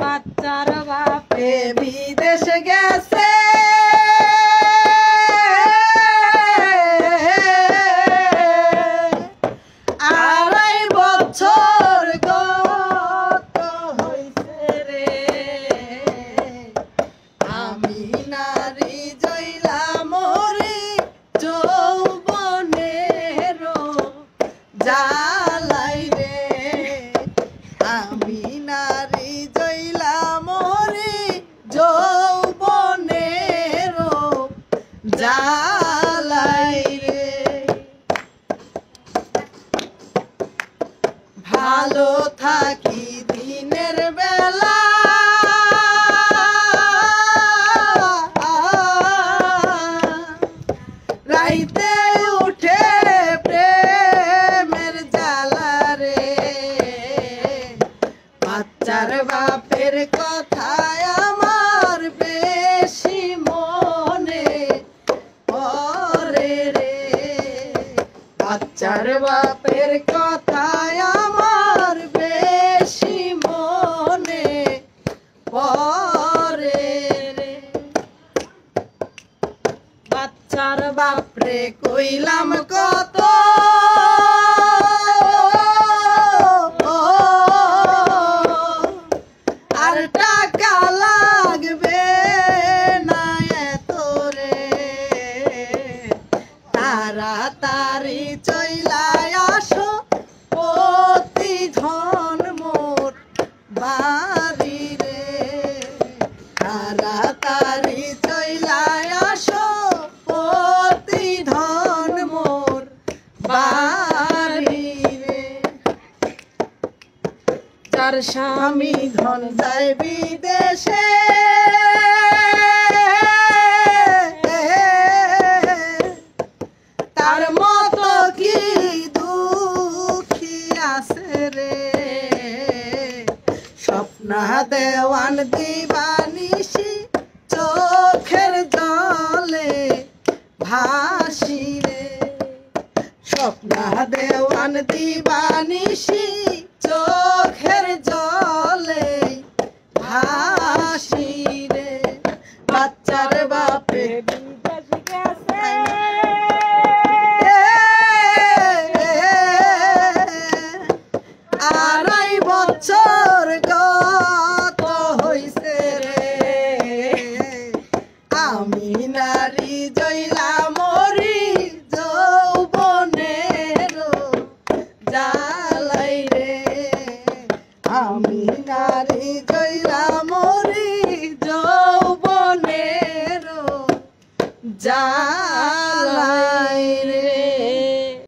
বাচ্চার বাপে বিদেশ গেছে আড়াই বছর গত হইছে রে আমি নারী জইলা মরি যৌবনের জালাই রে আমি নারী জইলা মরি যৌবনের জালাই রে ভালো থাকি দিনের বেলা রাইতে উঠে প্রেমের জ্বালা রে বাচ্চার বাপের কথায় আমার বেশি মনে পড়ে রে বাচ্চার বাপের কথায় আমার বেশি মনে পড়ে রে বাচ্চার বাপরে কইলাম কত আর টাকা লাগবে না এত রে তাড়াতাড়ি চইলা আসো অতি ধন মোর বাড়ি রে তাড়াতাড়ি চইলা আসো অতি ধন মোর বাড়ি রে যার স্বামী ধন যায় বিদেশে তার মতো কি দুঃখী আছে রে স্বপ্না দেওয়ান দিবানিশি চোখের জলে ভাসি রে স্বপ্না দেওয়ান দিবানিশি চোখের জলে ভাসি রে বাচ্চার বাপে বিদেশ গেছে আড়াই বছর গত হইছে রে আমি নারী জইলা মরি যৌবনের জালাই রে আমি নারী জইলা মরি যৌবনের